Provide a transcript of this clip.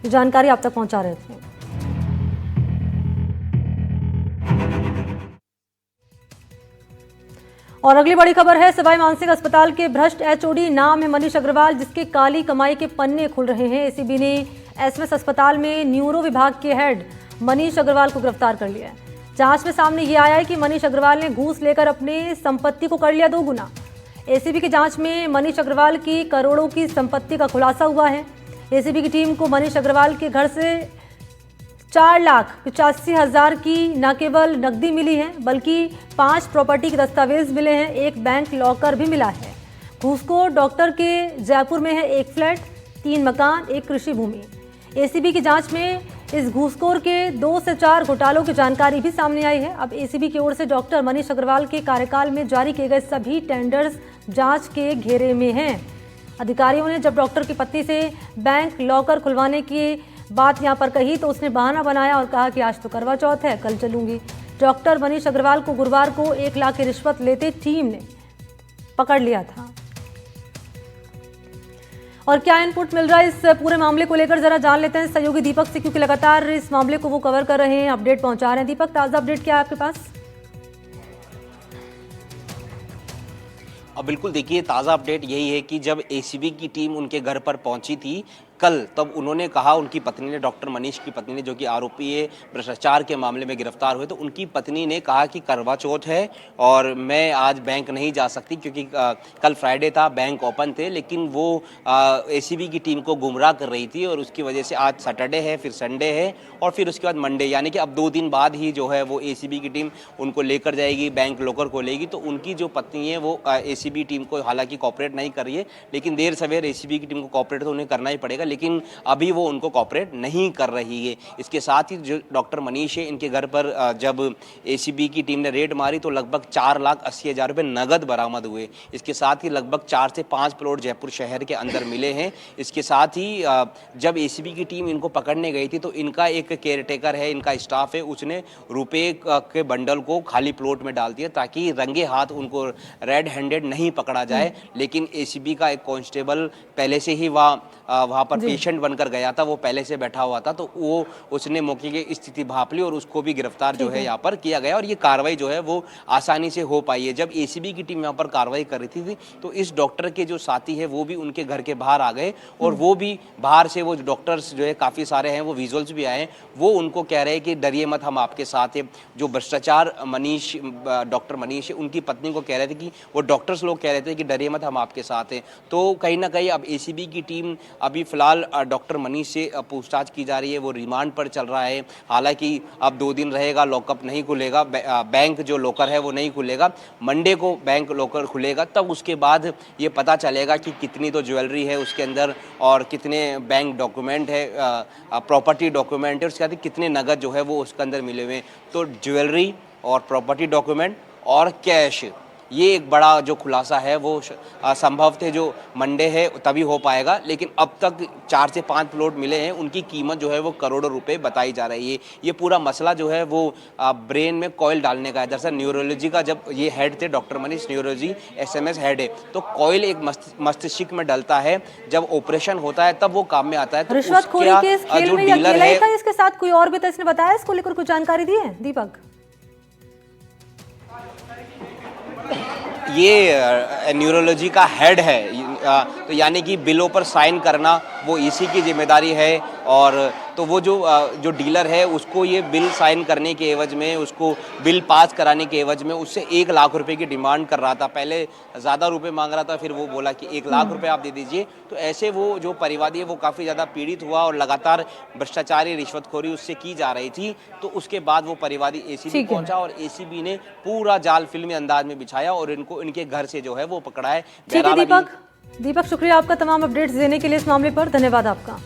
जानकारी आप तक पहुंचा रहे थे। और अगली बड़ी खबर है, सवाई मानसिंह अस्पताल के भ्रष्ट एचओडी नाम है मनीष अग्रवाल, जिसके काली कमाई के पन्ने खुल रहे हैं। एसीबी ने एसएमएस अस्पताल में न्यूरो विभाग के हेड मनीष अग्रवाल को गिरफ्तार कर लिया है। जांच में सामने ये आया है कि मनीष अग्रवाल ने घूस लेकर अपनी संपत्ति को कर लिया 2 गुना। एसीबी की जांच में मनीष अग्रवाल की करोड़ों की संपत्ति का खुलासा हुआ है। एसीबी की टीम को मनीष अग्रवाल के घर से 4,85,000 की न केवल नकदी मिली है, बल्कि 5 प्रॉपर्टी के दस्तावेज मिले हैं, एक बैंक लॉकर भी मिला है। घूसखोर डॉक्टर के जयपुर में है 1 फ्लैट, 3 मकान, 1 कृषि भूमि। एसीबी की जांच में इस घूसखोर के 2 से 4 घोटालों की जानकारी भी सामने आई है। अब एसीबी की ओर से डॉक्टर मनीष अग्रवाल के कार्यकाल में जारी किए गए सभी टेंडर्स जांच के घेरे में हैं। अधिकारियों ने जब डॉक्टर की पत्नी से बैंक लॉकर खुलवाने की बात यहां पर कही तो उसने बहाना बनाया और कहा कि आज तो करवा चौथ है, कल चलूंगी। डॉक्टर मनीष अग्रवाल को गुरुवार को 1 लाख की रिश्वत लेते टीम ने पकड़ लिया था। और क्या इनपुट मिल रहा है इस पूरे मामले को लेकर, जरा जान लेते हैं सहयोगी दीपक से, क्योंकि लगातार इस मामले को वो कवर कर रहे हैं, अपडेट पहुंचा रहे हैं। दीपक, ताजा अपडेट क्या है आपके पास? अब बिल्कुल देखिए, ताज़ा अपडेट यही है कि जब एसीबी की टीम उनके घर पर पहुंची थी कल, तब उन्होंने कहा, उनकी पत्नी ने, डॉक्टर मनीष की पत्नी ने, जो कि आरोपी है भ्रष्टाचार के मामले में गिरफ्तार हुए, तो उनकी पत्नी ने कहा कि करवा चौथ है और मैं आज बैंक नहीं जा सकती क्योंकि कल फ्राइडे था, बैंक ओपन थे, लेकिन वो एसीबी की टीम को गुमराह कर रही थी और उसकी वजह से आज सैटरडे है, फिर संडे है और फिर उसके बाद मंडे, यानी कि अब 2 दिन बाद ही जो है वो एसीबी की टीम उनको लेकर जाएगी, बैंक लॉकर को लेगी। तो उनकी जो पत्नी है वो एसीबी टीम को हालांकि कॉपरेट नहीं कर रही है, लेकिन देर सवेर एसीबी की टीम को कॉपरेट तो उन्हें करना ही पड़ेगा, लेकिन अभी वो उनको कॉपरेट नहीं कर रही है। इसके साथ ही जो डॉक्टर मनीष है, इनके घर पर जब एसीबी की टीम ने रेड मारी तो लगभग 4,80,000 रुपये नगद बरामद हुए। इसके साथ ही लगभग 4 से 5 प्लॉट जयपुर शहर के अंदर मिले हैं। इसके साथ ही जब एसीबी की टीम इनको पकड़ने गई थी तो इनका एक केयरटेकर है, इनका स्टाफ है, उसने रुपए के बंडल को खाली प्लॉट में डाल दिया ताकि रंगे हाथ उनको रेड हैंडेड नहीं पकड़ा जाए। लेकिन एसीबी का एक कांस्टेबल पहले से ही वहाँ पर पेशेंट बनकर गया था, वो पहले से बैठा हुआ था, तो वो उसने मौके की स्थिति भांप ली और उसको भी गिरफ्तार जो है यहाँ पर किया गया और ये कार्रवाई जो है वो आसानी से हो पाई है। जब एसीबी की टीम यहाँ पर कार्रवाई कर रही थी तो इस डॉक्टर के जो साथी है वो भी उनके घर के बाहर आ गए और वो भी बाहर से, वो डॉक्टर्स जो है काफ़ी सारे हैं, वो विजुअल्स भी आए, वो उनको कह रहे हैं कि डरिए मत, हम आपके साथ हैं। जो भ्रष्टाचार मनीष, डॉक्टर मनीष है, उनकी पत्नी को कह रहे थे कि वो डॉक्टर्स लोग कह रहे थे कि डरिए मत, हम आपके साथ हैं। तो कहीं ना कहीं अब एसीबी की टीम, अभी फिलहाल डॉक्टर मनीष से पूछताछ की जा रही है, वो रिमांड पर चल रहा है। हालांकि अब 2 दिन रहेगा, लॉकअप नहीं खुलेगा, बैंक जो लॉकर है वो नहीं खुलेगा, मंडे को बैंक लॉकर खुलेगा, तब उसके बाद ये पता चलेगा कि कितनी तो ज्वेलरी है उसके अंदर और कितने बैंक डॉक्यूमेंट है, प्रॉपर्टी डॉक्यूमेंट है, उसके बाद कितने नगद जो है वो उसके अंदर मिले हुए हैं। तो ज्वेलरी और प्रॉपर्टी डॉक्यूमेंट और कैश, ये एक बड़ा जो खुलासा है वो संभव थे जो मंडे है तभी हो पाएगा, लेकिन अब तक 4 से 5 प्लॉट मिले हैं, उनकी कीमत जो है वो करोड़ों रुपए बताई जा रही है। ये पूरा मसला जो है वो ब्रेन में कॉइल डालने का है। दरअसल न्यूरोलॉजी का जब ये हेड थे doctor Manish, neurology SMS head है, तो कॉइल एक मस्तिष्क में डलता है, जब ऑपरेशन होता है तब वो काम में आता है। तो रिश्वतखोरी के इस खेल में अकेला ही था, इसके साथ कोई और भी था, इसने बताया इसको लेकर कुछ जानकारी दी है दीपक? ये न्यूरोलॉजी का हेड है, तो यानी कि बिलों पर साइन करना वो इसी की जिम्मेदारी है। और तो वो जो डीलर है उसको ये बिल साइन करने के एवज में, उसको बिल पास कराने के एवज में उससे 1 लाख रुपए की डिमांड कर रहा था। पहले ज़्यादा रुपए मांग रहा था, फिर वो बोला कि 1 लाख रुपए आप दे दीजिए। तो ऐसे वो जो परिवादी है वो काफ़ी ज़्यादा पीड़ित हुआ और लगातार भ्रष्टाचारी, रिश्वतखोरी उससे की जा रही थी। तो उसके बाद वो परिवादी एसीबी पहुंचा और एसीबी ने पूरा जाल फिल्मी अंदाज में बिछाया और इनको इनके घर से जो है वो पकड़ा है। दीपक, शुक्रिया आपका तमाम अपडेट्स देने के लिए इस मामले पर, धन्यवाद आपका।